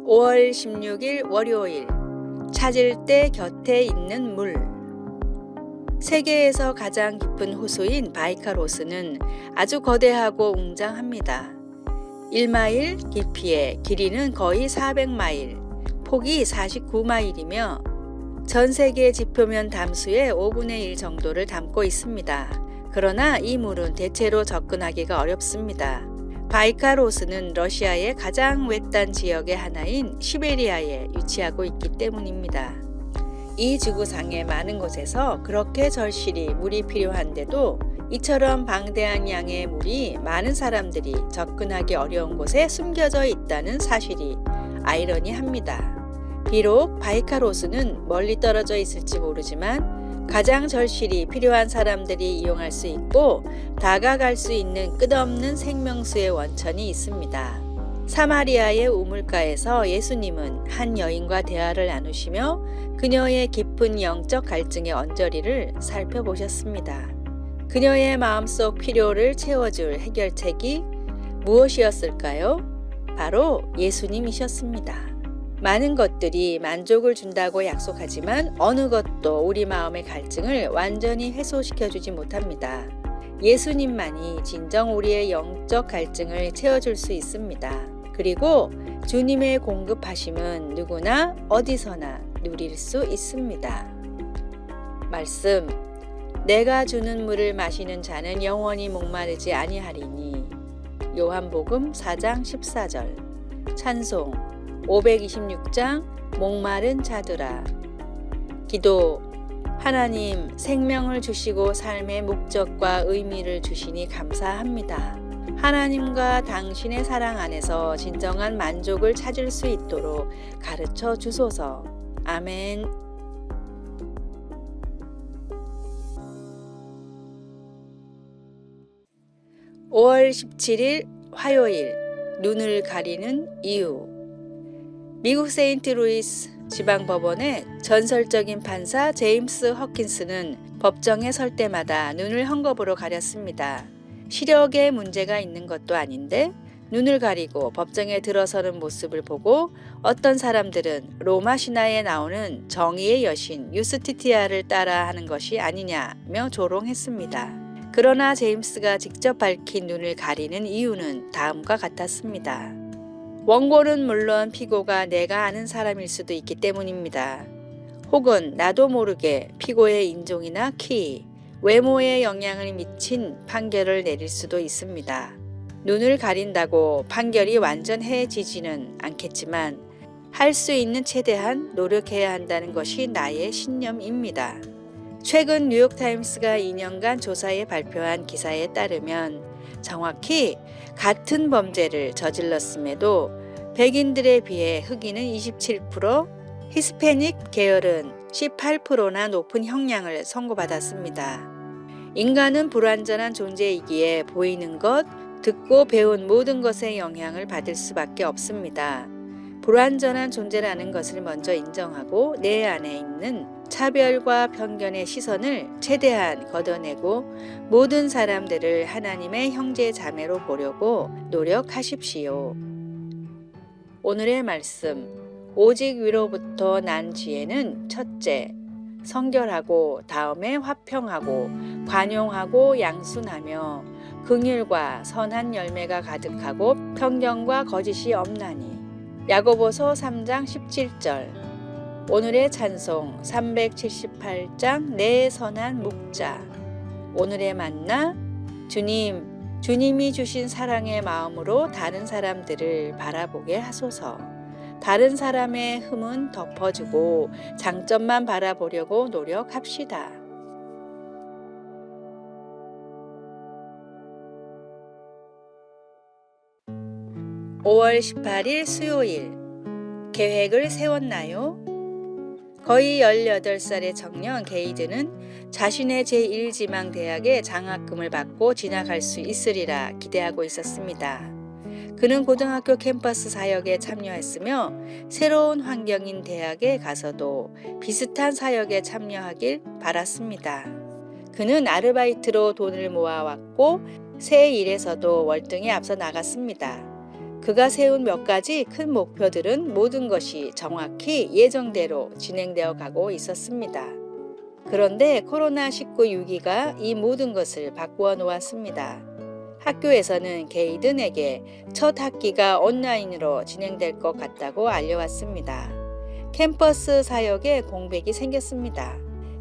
5월 16일 월요일 찾을 때 곁에 있는 물. 세계에서 가장 깊은 호수인 바이칼호수는 아주 거대하고 웅장합니다. 1마일 깊이에 길이는 거의 400마일, 폭이 49마일이며 전 세계 지표면 담수의 5분의 1 정도를 담고 있습니다. 그러나 이 물은 대체로 접근하기가 어렵습니다. 바이칼호수는 러시아의 가장 외딴 지역의 하나인 시베리아에 위치하고 있기 때문입니다. 이 지구상의 많은 곳에서 그렇게 절실히 물이 필요한데도 이처럼 방대한 양의 물이 많은 사람들이 접근하기 어려운 곳에 숨겨져 있다는 사실이 아이러니합니다. 비록 바이칼호수는 멀리 떨어져 있을지 모르지만 가장 절실히 필요한 사람들이 이용할 수 있고 다가갈 수 있는 끝없는 생명수의 원천이 있습니다. 사마리아의 우물가에서 예수님은 한 여인과 대화를 나누시며 그녀의 깊은 영적 갈증의 언저리를 살펴보셨습니다. 그녀의 마음속 필요를 채워줄 해결책이 무엇이었을까요? 바로 예수님이셨습니다. 많은 것들이 만족을 준다고 약속하지만 어느 것도 우리 마음의 갈증을 완전히 해소시켜주지 못합니다. 예수님만이 진정 우리의 영적 갈증을 채워줄 수 있습니다. 그리고 주님의 공급하심은 누구나 어디서나 누릴 수 있습니다. 말씀, 내가 주는 물을 마시는 자는 영원히 목마르지 아니하리니. 요한복음 4장 14절. 찬송 526장 목마른 자들아. 기도. 하나님, 생명을 주시고 삶의 목적과 의미를 주시니 감사합니다. 하나님과 당신의 사랑 안에서 진정한 만족을 찾을 수 있도록 가르쳐 주소서. 아멘. 5월 17일 화요일. 눈을 가리는 이유. 미국 세인트루이스 지방법원의 전설적인 판사 제임스 허킨스는 법정에 설 때마다 눈을 헝겊으로 가렸습니다. 시력에 문제가 있는 것도 아닌데 눈을 가리고 법정에 들어서는 모습을 보고 어떤 사람들은 로마 신화에 나오는 정의의 여신 유스티티아를 따라하는 것이 아니냐며 조롱했습니다. 그러나 제임스가 직접 밝힌 눈을 가리는 이유는 다음과 같았습니다. 원고는 물론 피고가 내가 아는 사람일 수도 있기 때문입니다. 혹은 나도 모르게 피고의 인종이나 키, 외모에 영향을 미친 판결을 내릴 수도 있습니다. 눈을 가린다고 판결이 완전해지지는 않겠지만 할 수 있는 최대한 노력해야 한다는 것이 나의 신념입니다. 최근 뉴욕타임스가 2년간 조사에 발표한 기사에 따르면 정확히 같은 범죄를 저질렀음에도 백인들에 비해 흑인은 27%, 히스패닉 계열은 18%나 높은 형량을 선고받았습니다. 인간은 불완전한 존재이기에 보이는 것, 듣고 배운 모든 것에 영향을 받을 수밖에 없습니다. 불완전한 존재라는 것을 먼저 인정하고 내 안에 있는 차별과 편견의 시선을 최대한 걷어내고 모든 사람들을 하나님의 형제 자매로 보려고 노력하십시오. 오늘의 말씀. 오직 위로부터 난 지혜는 첫째, 성결하고 다음에 화평하고 관용하고 양순하며 긍휼과 선한 열매가 가득하고 편견과 거짓이 없나니. 야고보서 3장 17절. 오늘의 찬송 378장 내 선한 목자. 오늘의 만나. 주님이 주신 사랑의 마음으로 다른 사람들을 바라보게 하소서. 다른 사람의 흠은 덮어주고 장점만 바라보려고 노력합시다. (5월 18일) 수요일. 계획을 세웠나요? 거의 18살의 청년 게이드는 자신의 제1지망 대학에 장학금을 받고 진학할 수 있으리라 기대하고 있었습니다. 그는 고등학교 캠퍼스 사역에 참여했으며 새로운 환경인 대학에 가서도 비슷한 사역에 참여하길 바랐습니다. 그는 아르바이트로 돈을 모아왔고 새 일에서도 월등히 앞서 나갔습니다. 그가 세운 몇 가지 큰 목표들은 모든 것이 정확히 예정대로 진행되어 가고 있었습니다. 그런데 코로나19 위기가 이 모든 것을 바꾸어 놓았습니다. 학교에서는 게이든에게 첫 학기가 온라인으로 진행될 것 같다고 알려왔습니다. 캠퍼스 사역에 공백이 생겼습니다.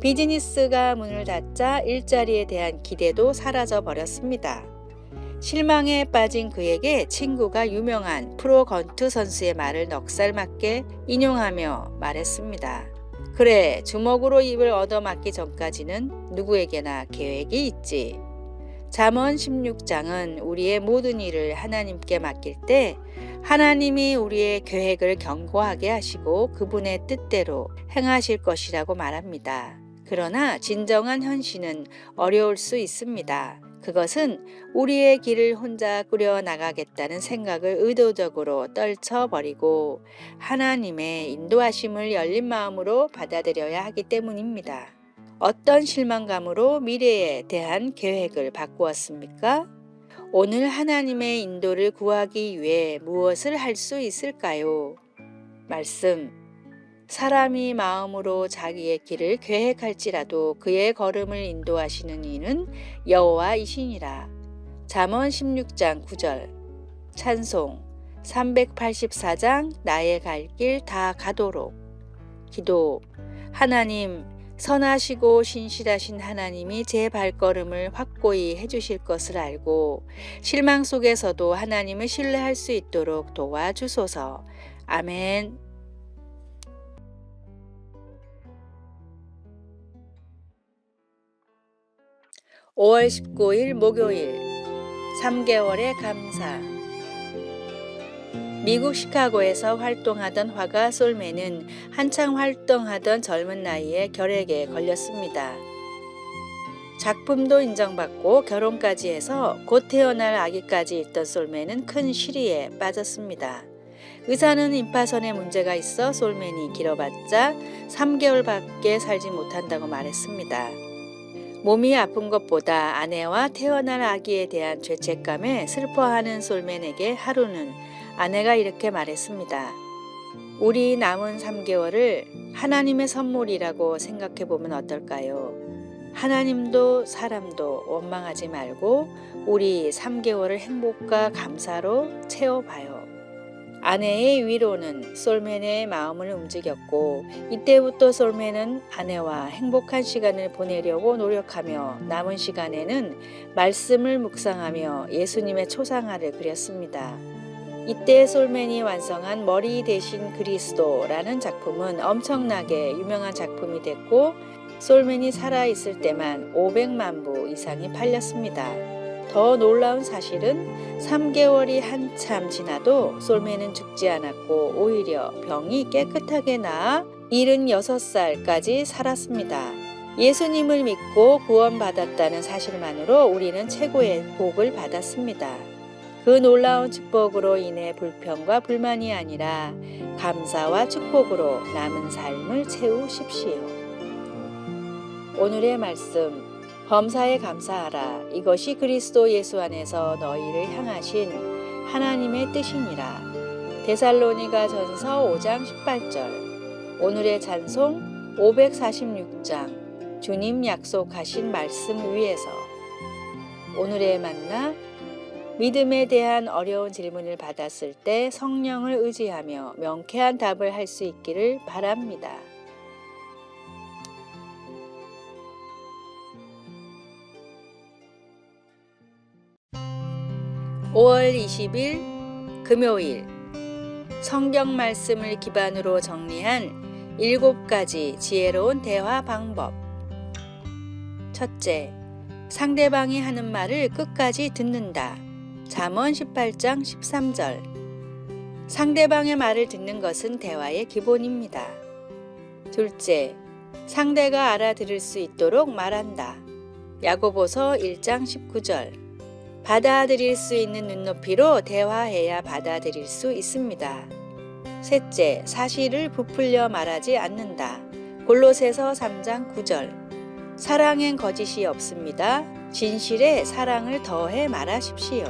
비즈니스가 문을 닫자 일자리에 대한 기대도 사라져 버렸습니다. 실망에 빠진 그에게 친구가 유명한 프로 건투 선수의 말을 넉살맞게 인용하며 말했습니다. 그래, 주먹으로 입을 얻어맞기 전까지는 누구에게나 계획이 있지. 잠언 16장은 우리의 모든 일을 하나님께 맡길 때 하나님이 우리의 계획을 견고하게 하시고 그분의 뜻대로 행하실 것이라고 말합니다. 그러나 진정한 현실은 어려울 수 있습니다. 그것은 우리의 길을 혼자 꾸려 나가겠다는 생각을 의도적으로 떨쳐버리고 하나님의 인도하심을 열린 마음으로 받아들여야 하기 때문입니다. 어떤 실망감으로 미래에 대한 계획을 바꾸었습니까? 오늘 하나님의 인도를 구하기 위해 무엇을 할 수 있을까요? 말씀. 사람이 마음으로 자기의 길을 계획할지라도 그의 걸음을 인도하시는 이는 여호와이시니라. 잠언 16장 9절. 찬송 384장 나의 갈 길 다 가도록. 기도. 하나님, 선하시고 신실하신 하나님이 제 발걸음을 확고히 해주실 것을 알고 실망 속에서도 하나님을 신뢰할 수 있도록 도와주소서. 아멘. 5월 19일 목요일 3개월의 감사. 미국 시카고에서 활동하던 화가 솔맨은 한창 활동하던 젊은 나이에 결핵에 걸렸습니다. 작품도 인정받고 결혼까지 해서 곧 태어날 아기까지 있던 솔맨은 큰 시리에 빠졌습니다. 의사는 임파선에 문제가 있어 솔맨이 길어봤자 3개월밖에 살지 못한다고 말했습니다. 몸이 아픈 것보다 아내와 태어날 아기에 대한 죄책감에 슬퍼하는 솔맨에게 하루는 아내가 이렇게 말했습니다. 우리 남은 3개월을 하나님의 선물이라고 생각해 보면 어떨까요? 하나님도 사람도 원망하지 말고 우리 3개월을 행복과 감사로 채워봐요. 아내의 위로는 솔맨의 마음을 움직였고 이때부터 솔맨은 아내와 행복한 시간을 보내려고 노력하며 남은 시간에는 말씀을 묵상하며 예수님의 초상화를 그렸습니다. 이때 솔맨이 완성한 머리 대신 그리스도라는 작품은 엄청나게 유명한 작품이 됐고 솔맨이 살아있을 때만 500만 부 이상이 팔렸습니다. 더 놀라운 사실은 3개월이 한참 지나도 솔맨은 죽지 않았고 오히려 병이 깨끗하게 나아 76살까지 살았습니다. 예수님을 믿고 구원받았다는 사실만으로 우리는 최고의 복을 받았습니다. 그 놀라운 축복으로 인해 불평과 불만이 아니라 감사와 축복으로 남은 삶을 채우십시오. 오늘의 말씀. 범사에 감사하라. 이것이 그리스도 예수 안에서 너희를 향하신 하나님의 뜻이니라. 데살로니가 전서 5장 18절. 오늘의 찬송 546장. 주님 약속하신 말씀 위에서. 오늘의 만나. 믿음에 대한 어려운 질문을 받았을 때 성령을 의지하며 명쾌한 답을 할 수 있기를 바랍니다. 5월 20일 금요일 성경 말씀을 기반으로 정리한 7가지 지혜로운 대화 방법. 첫째, 상대방이 하는 말을 끝까지 듣는다. 잠언 18장 13절. 상대방의 말을 듣는 것은 대화의 기본입니다. 둘째, 상대가 알아들을 수 있도록 말한다. 야고보서 1장 19절. 받아들일 수 있는 눈높이로 대화해야 받아들일 수 있습니다. 셋째, 사실을 부풀려 말하지 않는다. 골로새서 3장 9절. 사랑엔 거짓이 없습니다. 진실에 사랑을 더해 말하십시오.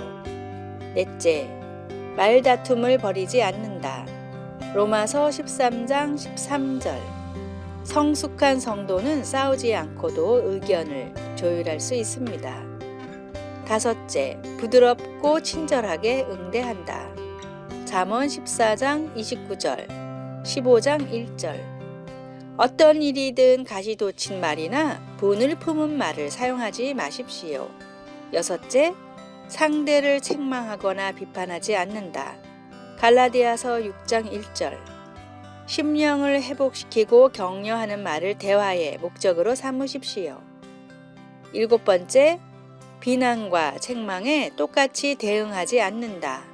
넷째, 말다툼을 벌이지 않는다. 로마서 13장 13절. 성숙한 성도는 싸우지 않고도 의견을 조율할 수 있습니다. 다섯째, 부드럽고 친절하게 응대한다. 잠언 14장 29절, 15장 1절. 어떤 일이든 가시돋친 말이나 분을 품은 말을 사용하지 마십시오. 여섯째, 상대를 책망하거나 비판하지 않는다. 갈라디아서 6장 1절. 심령을 회복시키고 격려하는 말을 대화의 목적으로 삼으십시오. 일곱 번째, 비난과 책망에 똑같이 대응하지 않는다.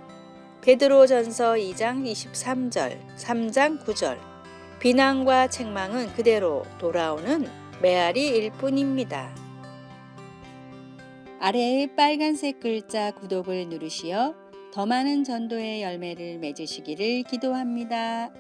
베드로전서 2장 23절, 3장 9절. 비난과 책망은 그대로 돌아오는 메아리일 뿐입니다. 아래의 빨간색 글자 구독을 누르시어 더 많은 전도의 열매를 맺으시기를 기도합니다.